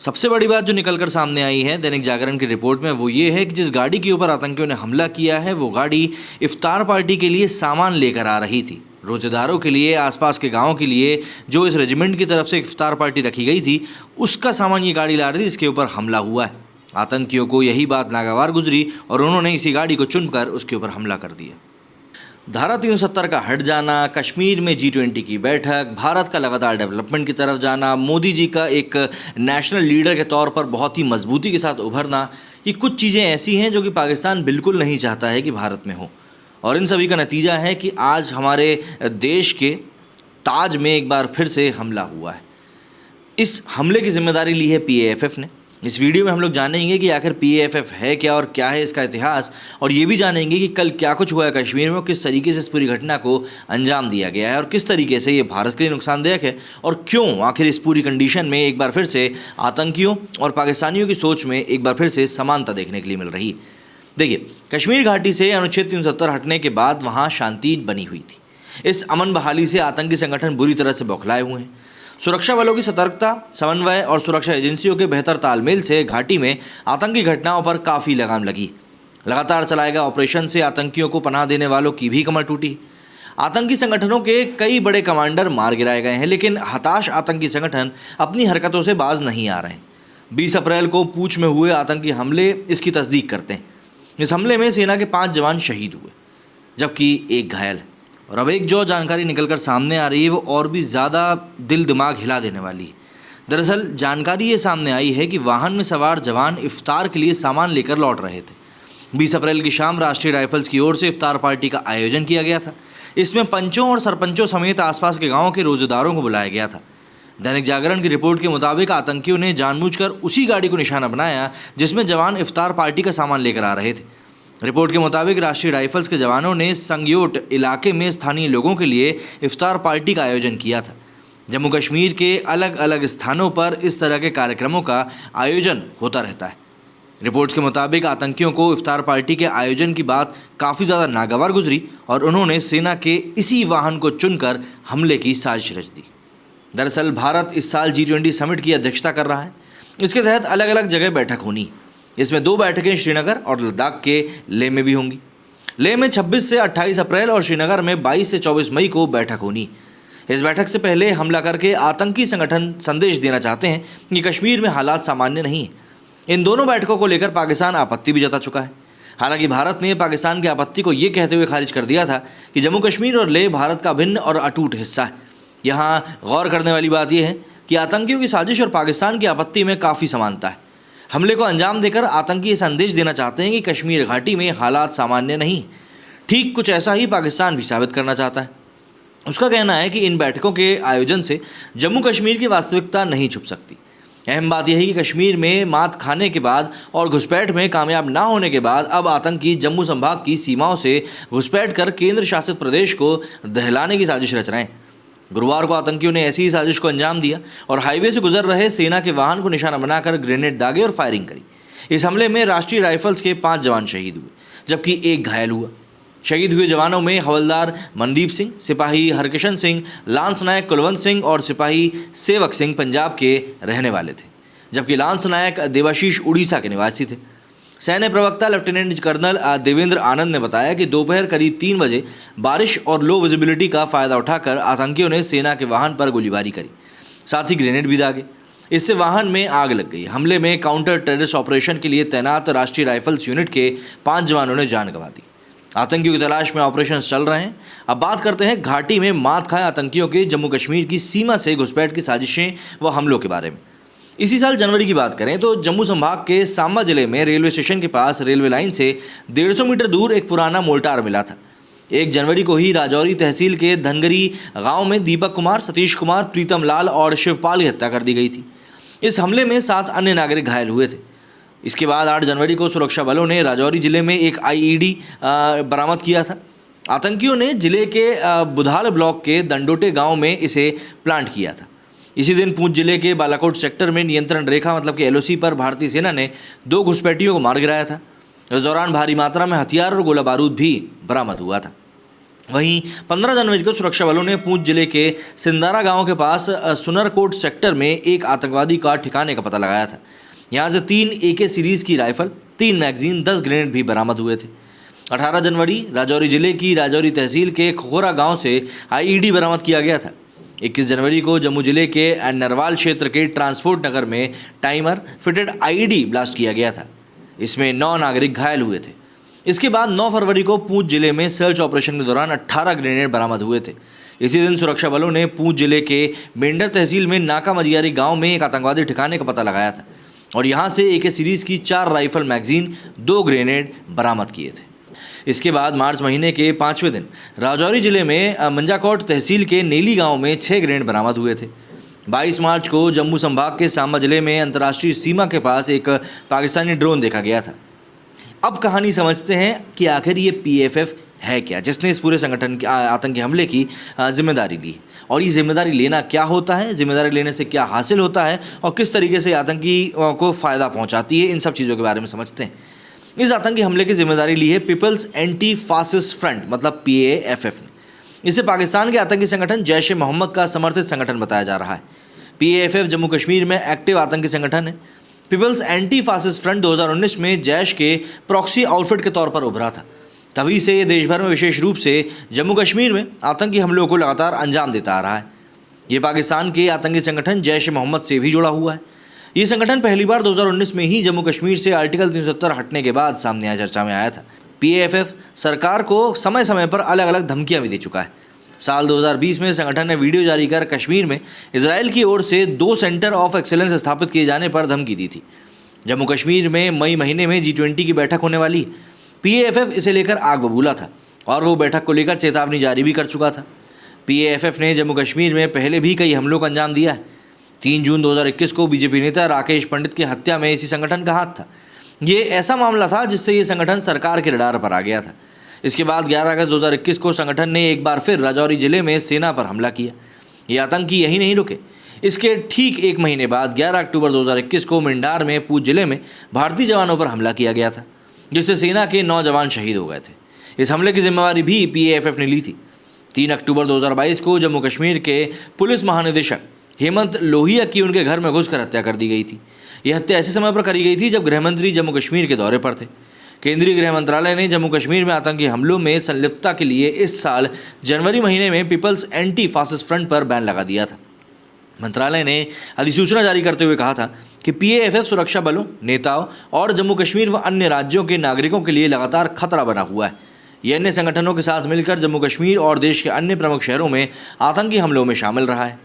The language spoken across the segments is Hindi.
सबसे बड़ी बात जो निकलकर सामने आई है दैनिक जागरण की रिपोर्ट में वो ये है कि जिस गाड़ी के ऊपर आतंकियों ने हमला किया है वो गाड़ी इफ्तार पार्टी के लिए सामान लेकर आ रही थी। रोजेदारों के लिए, आसपास के गांव के लिए जो इस रेजिमेंट की तरफ से इफ्तार पार्टी रखी गई थी उसका सामान ये गाड़ी ला रही थी, इसके ऊपर हमला हुआ है। आतंकियों को यही बात नागवार गुजरी और उन्होंने इसी गाड़ी को चुनकर उसके ऊपर हमला कर दिया। धारा 370 का हट जाना, कश्मीर में G20 की बैठक, भारत का लगातार डेवलपमेंट की तरफ जाना, मोदी जी का एक नेशनल लीडर के तौर पर बहुत ही मजबूती के साथ उभरना, ये कुछ चीज़ें ऐसी हैं जो कि पाकिस्तान बिल्कुल नहीं चाहता है कि भारत में हो। और इन सभी का नतीजा है कि आज हमारे देश के ताज में एक बार फिर से हमला हुआ है। इस हमले की जिम्मेदारी ली है PAFF ने। इस वीडियो में हम लोग जानेंगे कि आखिर PAFF है क्या और क्या है इसका इतिहास, और ये भी जानेंगे कि कल क्या कुछ हुआ है कश्मीर में और किस तरीके से इस पूरी घटना को अंजाम दिया गया है और किस तरीके से ये भारत के लिए नुकसानदायक है और क्यों आखिर इस पूरी कंडीशन में एक बार फिर से आतंकियों और पाकिस्तानियों की सोच में एक बार फिर से समानता देखने के लिए मिल रही है। देखिए, कश्मीर घाटी से अनुच्छेद 370 हटने के बाद वहाँ शांति बनी हुई थी। इस अमन बहाली से आतंकी संगठन बुरी तरह से बौखलाए हुए हैं। सुरक्षा बलों की सतर्कता, समन्वय और सुरक्षा एजेंसियों के बेहतर तालमेल से घाटी में आतंकी घटनाओं पर काफ़ी लगाम लगी। लगातार चलाए गए ऑपरेशन से आतंकियों को पनाह देने वालों की भी कमर टूटी। आतंकी संगठनों के कई बड़े कमांडर मार गिराए गए हैं, लेकिन हताश आतंकी संगठन अपनी हरकतों से बाज नहीं आ रहे हैं। 20 अप्रैल को पूंछ में हुए आतंकी हमले इसकी तस्दीक करते हैं। इस हमले में सेना के 5 जवान शहीद हुए जबकि एक घायल है। और अब एक जो जानकारी निकलकर सामने आ रही है वो और भी ज़्यादा दिल दिमाग हिला देने वाली है। दरअसल जानकारी ये सामने आई है कि वाहन में सवार जवान इफ्तार के लिए सामान लेकर लौट रहे थे। 20 अप्रैल की शाम राष्ट्रीय राइफल्स की ओर से इफ्तार पार्टी का आयोजन किया गया था। इसमें पंचों और सरपंचों समेत आसपास के गाँव के रोजेदारों को बुलाया गया था। दैनिक जागरण की रिपोर्ट के मुताबिक आतंकियों ने जानबूझकर उसी गाड़ी को निशाना बनाया जिसमें जवान इफ्तार पार्टी का सामान लेकर आ रहे थे। रिपोर्ट के मुताबिक राष्ट्रीय राइफल्स के जवानों ने संगयोट इलाके में स्थानीय लोगों के लिए इफ्तार पार्टी का आयोजन किया था। जम्मू कश्मीर के अलग अलग स्थानों पर इस तरह के कार्यक्रमों का आयोजन होता रहता है। रिपोर्ट्स के मुताबिक आतंकियों को इफ्तार पार्टी के आयोजन की बात काफ़ी ज़्यादा नागवार गुजरी और उन्होंने सेना के इसी वाहन को चुनकर हमले की साजिश रच दी। दरअसल भारत इस साल G20 समिट की अध्यक्षता कर रहा है। इसके तहत अलग अलग जगह बैठक होनी। इसमें 2 बैठकें श्रीनगर और लद्दाख के लेह में भी होंगी। लेह में 26 से 28 अप्रैल और श्रीनगर में 22 से 24 मई को बैठक होनी। इस बैठक से पहले हमला करके आतंकी संगठन संदेश देना चाहते हैं कि कश्मीर में हालात सामान्य नहीं है। इन दोनों बैठकों को लेकर पाकिस्तान आपत्ति भी जता चुका है। हालांकि भारत ने पाकिस्तान की आपत्ति को ये कहते हुए खारिज कर दिया था कि जम्मू कश्मीर और लेह भारत का अभिन्न और अटूट हिस्सा है। यहाँ गौर करने वाली बात यह है कि आतंकियों की साजिश और पाकिस्तान की आपत्ति में काफ़ी समानता है। हमले को अंजाम देकर आतंकी ये संदेश देना चाहते हैं कि कश्मीर घाटी में हालात सामान्य नहीं। ठीक कुछ ऐसा ही पाकिस्तान भी साबित करना चाहता है। उसका कहना है कि इन बैठकों के आयोजन से जम्मू कश्मीर की वास्तविकता नहीं छुप सकती। अहम बात यह है कि कश्मीर में मात खाने के बाद और घुसपैठ में कामयाब ना होने के बाद अब आतंकी जम्मू संभाग की सीमाओं से घुसपैठ कर केंद्र शासित प्रदेश को दहलाने की साजिश रच रहे हैं। गुरुवार को आतंकियों ने ऐसी ही साजिश को अंजाम दिया और हाईवे से गुजर रहे सेना के वाहन को निशाना बनाकर ग्रेनेड दागे और फायरिंग करी। इस हमले में राष्ट्रीय राइफल्स के 5 जवान शहीद हुए जबकि एक घायल हुआ। शहीद हुए जवानों में हवलदार मनदीप सिंह, सिपाही हरकिशन सिंह, लांस नायक कुलवंत सिंह और सिपाही सेवक सिंह पंजाब के रहने वाले थे, जबकि लांस नायक देवाशीष उड़ीसा के निवासी थे। सैन्य प्रवक्ता लेफ्टिनेंट कर्नल देवेंद्र आनंद ने बताया कि दोपहर करीब 3 बजे बारिश और लो विजिबिलिटी का फ़ायदा उठाकर आतंकियों ने सेना के वाहन पर गोलीबारी करी, साथ ही ग्रेनेड भी दागे। इससे वाहन में आग लग गई। हमले में काउंटर टेररिस्ट ऑपरेशन के लिए तैनात राष्ट्रीय राइफल्स यूनिट के 5 जवानों ने जान गंवा दी। आतंकियों की तलाश में ऑपरेशन चल रहे हैं। अब बात करते हैं घाटी में मात खाए आतंकियों के जम्मू कश्मीर की सीमा से घुसपैठ की साजिशें व हमलों के बारे में। इसी साल जनवरी की बात करें तो जम्मू संभाग के सांबा जिले में रेलवे स्टेशन के पास रेलवे लाइन से 150 मीटर दूर एक पुराना मोर्टार मिला था। 1 जनवरी को ही राजौरी तहसील के धनगरी गांव में दीपक कुमार, सतीश कुमार, प्रीतम लाल और शिवपाल की हत्या कर दी गई थी। इस हमले में 7 अन्य नागरिक घायल हुए थे। इसके बाद 8 जनवरी को सुरक्षा बलों ने राजौरी जिले में एक IED बरामद किया था। आतंकियों ने जिले के बुधाल ब्लॉक के दंडोटे गाँव में इसे प्लांट किया था। इसी दिन पूंछ जिले के बालाकोट सेक्टर में नियंत्रण रेखा मतलब कि LOC पर भारतीय सेना ने 2 घुसपैठियों को मार गिराया था। इस दौरान भारी मात्रा में हथियार और गोला बारूद भी बरामद हुआ था। वहीं 15 जनवरी को सुरक्षा बलों ने पूंछ जिले के सिंदारा गांव के पास सुनरकोट सेक्टर में एक आतंकवादी का ठिकाने का पता लगाया था। यहां से 3 AK सीरीज की राइफल, 3 मैगजीन, 10 ग्रेनेड भी बरामद हुए थे। 18 जनवरी राजौरी जिले की राजौरी तहसील के खोखोरा गांव से IED बरामद किया गया था। 21 जनवरी को जम्मू जिले के नरवाल क्षेत्र के ट्रांसपोर्ट नगर में टाइमर फिटेड IED ब्लास्ट किया गया था। इसमें 9 नागरिक घायल हुए थे। इसके बाद 9 फरवरी को पूंछ जिले में सर्च ऑपरेशन के दौरान 18 ग्रेनेड बरामद हुए थे। इसी दिन सुरक्षा बलों ने पूंछ जिले के मेंढर तहसील में नाका मजियारी गांव में एक आतंकवादी ठिकाने का पता लगाया था और यहां से AK सीरीज की 4 राइफल मैगजीन, 2 ग्रेनेड बरामद किए थे। इसके बाद मार्च महीने के 5वें दिन राजौरी जिले में मंजाकोट तहसील के नेली गांव में 6 ग्रेनेड बरामद हुए थे। 22 मार्च को जम्मू संभाग के सांबा जिले में अंतर्राष्ट्रीय सीमा के पास एक पाकिस्तानी ड्रोन देखा गया था। अब कहानी समझते हैं कि आखिर ये PFF है क्या, जिसने इस पूरे संगठन के आतंकी हमले की जिम्मेदारी ली। और ये जिम्मेदारी लेना क्या होता है, जिम्मेदारी लेने से क्या हासिल होता है और किस तरीके से आतंकी को फ़ायदा पहुंचाती है, इन सब चीज़ों के बारे में समझते हैं। इस आतंकी हमले की जिम्मेदारी ली है पीपल्स एंटी फासिस्ट फ्रंट मतलब PAFF ने। इसे पाकिस्तान के आतंकी संगठन जैश-ए-मोहम्मद का समर्थित संगठन बताया जा रहा है। PAFF जम्मू कश्मीर में एक्टिव आतंकी संगठन है। पीपल्स एंटी फासिस्ट फ्रंट 2019 में जैश के प्रॉक्सी आउटफिट के तौर पर उभरा था। तभी से ये देश भर में, विशेष रूप से जम्मू कश्मीर में आतंकी हमलों को लगातार अंजाम देता आ रहा है। ये पाकिस्तान के आतंकी संगठन जैश-ए-मोहम्मद से भी जुड़ा हुआ है। ये संगठन पहली बार 2019 में ही जम्मू कश्मीर से आर्टिकल 370 हटने के बाद सामने चर्चा में आया था। PAFF सरकार को समय समय पर अलग अलग धमकियां भी दे चुका है। साल 2020 में संगठन ने वीडियो जारी कर कश्मीर में इजराइल की ओर से 2 सेंटर ऑफ एक्सीलेंस स्थापित किए जाने पर धमकी दी थी। जम्मू कश्मीर में मई महीने में G20 की बैठक होने वाली है। PAFF इसे लेकर आग बबूला था और वो बैठक को लेकर चेतावनी जारी भी कर चुका था। PAFF ने जम्मू कश्मीर में पहले भी कई हमलों को अंजाम दिया है। 3 जून 2021 को BJP नेता राकेश पंडित की हत्या में इसी संगठन का हाथ था। ये ऐसा मामला था जिससे ये संगठन सरकार के रडार पर आ गया था। इसके बाद 11 अगस्त 2021 को संगठन ने एक बार फिर राजौरी जिले में सेना पर हमला किया। ये आतंकी यही नहीं रुके। इसके ठीक 1 महीने बाद 11 अक्टूबर 2021 को मिंडार में पूंछ जिले में भारतीय जवानों पर हमला किया गया था, जिससे सेना के 9 जवान शहीद हो गए थे। इस हमले की जिम्मेवारी भी PAFF ने ली थी। 3 अक्टूबर 2022 को जम्मू कश्मीर के पुलिस महानिदेशक हेमंत लोहिया की उनके घर में घुसकर हत्या कर दी गई थी। यह हत्या ऐसे समय पर करी गई थी जब गृहमंत्री जम्मू कश्मीर के दौरे पर थे। केंद्रीय गृह मंत्रालय ने जम्मू कश्मीर में आतंकी हमलों में संलिप्तता के लिए इस साल जनवरी महीने में पीपल्स एंटी फासिस्ट फ्रंट पर बैन लगा दिया था। मंत्रालय ने अधिसूचना जारी करते हुए कहा था कि PAFF सुरक्षा बलों, नेताओं और जम्मू कश्मीर व अन्य राज्यों के नागरिकों के लिए लगातार खतरा बना हुआ है। ये अन्य संगठनों के साथ मिलकर जम्मू कश्मीर और देश के अन्य प्रमुख शहरों में आतंकी हमलों में शामिल रहा है।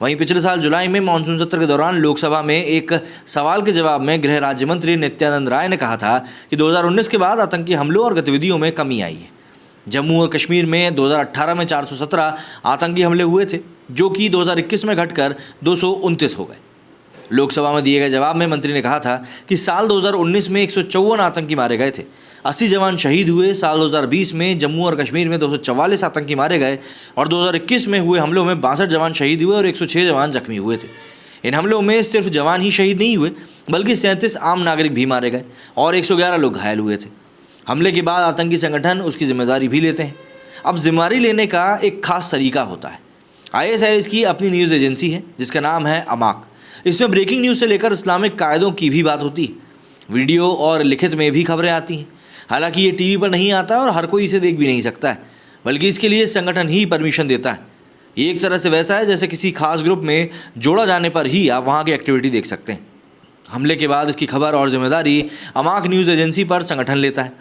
वहीं पिछले साल जुलाई में मानसून सत्र के दौरान लोकसभा में एक सवाल के जवाब में गृह राज्य मंत्री नित्यानंद राय ने कहा था कि 2019 के बाद आतंकी हमलों और गतिविधियों में कमी आई है। जम्मू और कश्मीर में 2018 में 417 आतंकी हमले हुए थे, जो कि 2021 में घटकर 229 हो गए। लोकसभा में दिए गए जवाब में मंत्री ने कहा था कि साल 2019 में 154 आतंकी मारे गए थे, 80 जवान शहीद हुए। साल 2020 में जम्मू और कश्मीर में 244 आतंकी मारे गए और 2021 में हुए हमलों में 62 जवान शहीद हुए और 106 जवान जख्मी हुए थे। इन हमलों में सिर्फ जवान ही शहीद नहीं हुए, बल्कि 37 आम नागरिक भी मारे गए और 111 लोग घायल हुए थे। हमले के बाद आतंकी संगठन उसकी जिम्मेदारी भी लेते हैं। अब जिम्मेदारी लेने का एक खास तरीका होता है। ISIS की अपनी न्यूज़ एजेंसी है जिसका नाम है अमाक। इसमें ब्रेकिंग न्यूज़ से लेकर इस्लामिक कायदों की भी बात होती है। वीडियो और लिखित में भी खबरें आती हैं। हालांकि ये TV पर नहीं आता और हर कोई इसे देख भी नहीं सकता है, बल्कि इसके लिए संगठन ही परमिशन देता है। ये एक तरह से वैसा है जैसे किसी खास ग्रुप में जोड़ा जाने पर ही आप वहाँ की एक्टिविटी देख सकते हैं। हमले के बाद इसकी खबर और जिम्मेदारी अमाक न्यूज़ एजेंसी पर संगठन लेता है।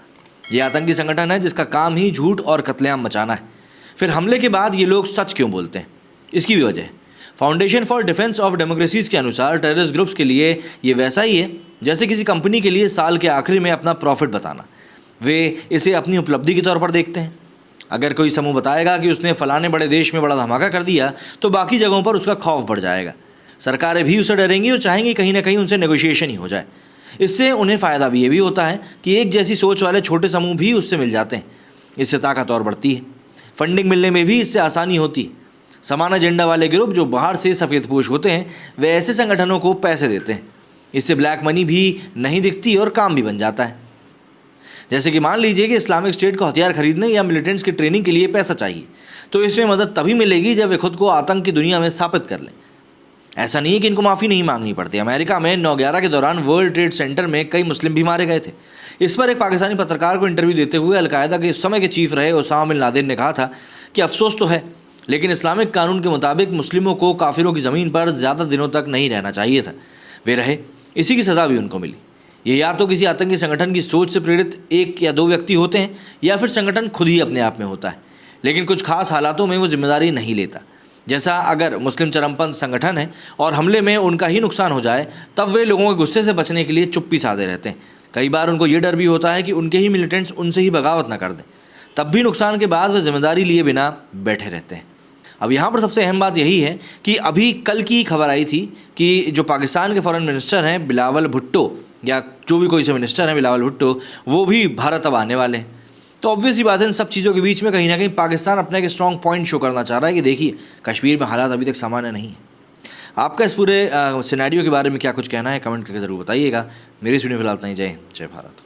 ये आतंकी संगठन है जिसका काम ही झूठ और कत्लेआम मचाना है। फिर हमले के बाद ये लोग सच क्यों बोलते हैं, इसकी भी वजह है। Foundation for defence of democracies के अनुसार टेररिस्ट ग्रुप्स के लिए ये वैसा ही है जैसे किसी कंपनी के लिए साल के आखिरी में अपना प्रॉफिट बताना। वे इसे अपनी उपलब्धि के तौर पर देखते हैं। अगर कोई समूह बताएगा कि उसने फलाने बड़े देश में बड़ा धमाका कर दिया तो बाकी जगहों पर उसका खौफ बढ़ जाएगा। सरकारें भी उसे डरेंगी और चाहेंगी कहीं ना कहीं उनसे नेगोशिएशन ही हो जाए। इससे उन्हें फ़ायदा भी ये भी होता है कि एक जैसी सोच वाले छोटे समूह भी उससे मिल जाते हैं। इससे ताकत और बढ़ती है। फंडिंग मिलने में भी इससे आसानी होती है। समान एजेंडा वाले ग्रुप जो बाहर से सफ़ेदपोश होते हैं वे ऐसे संगठनों को पैसे देते हैं। इससे ब्लैक मनी भी नहीं दिखती और काम भी बन जाता है। जैसे कि मान लीजिए कि इस्लामिक स्टेट को हथियार खरीदने या मिलिटेंट्स की ट्रेनिंग के लिए पैसा चाहिए, तो इसमें मदद तभी मिलेगी जब वे खुद को आतंक की दुनिया में स्थापित कर लें। ऐसा नहीं है कि इनको माफ़ी नहीं मांगनी पड़ती। अमेरिका में 9/11 के दौरान वर्ल्ड ट्रेड सेंटर में कई मुस्लिम भी मारे गए थे। इस पर एक पाकिस्तानी पत्रकार को इंटरव्यू देते हुए अलकायदा के उस समय के चीफ रहे ओसामा बिन लादेन ने कहा था कि अफसोस तो है, लेकिन इस्लामिक कानून के मुताबिक मुस्लिमों को काफिरों की ज़मीन पर ज़्यादा दिनों तक नहीं रहना चाहिए था। वे रहे, इसी की सज़ा भी उनको मिली। ये या तो किसी आतंकी संगठन की सोच से प्रेरित 1 या 2 व्यक्ति होते हैं, या फिर संगठन खुद ही अपने आप में होता है, लेकिन कुछ खास हालातों में वो जिम्मेदारी नहीं लेता। जैसा अगर मुस्लिम चरमपंथ संगठन है और हमले में उनका ही नुकसान हो जाए, तब वे लोगों के गुस्से से बचने के लिए चुप्पी साधे रहते हैं। कई बार उनको ये डर भी होता है कि उनके ही मिलिटेंट्स उनसे ही बगावत ना कर दें, तब भी नुकसान के बाद वे जिम्मेदारी लिए बिना बैठे रहते हैं। अब यहाँ पर सबसे अहम बात यही है कि अभी कल की खबर आई थी कि जो पाकिस्तान के फॉरेन मिनिस्टर हैं बिलावल भुट्टो, या जो भी कोई से मिनिस्टर हैं बिलावल भुट्टो, वो भी भारत अब आने वाले हैं। तो ऑब्वियस ही बात है, इन सब चीज़ों के बीच में कहीं ना कहीं पाकिस्तान अपना एक स्ट्रॉन्ग पॉइंट शो करना चाह रहा है कि देखिए कश्मीर में हालात अभी तक सामान्य नहीं है। आपका इस पूरे सिनेरियो के बारे में क्या कुछ कहना है, कमेंट करके ज़रूर बताइएगा। मेरी सुनिए फिलहाल नहीं, जय भारत।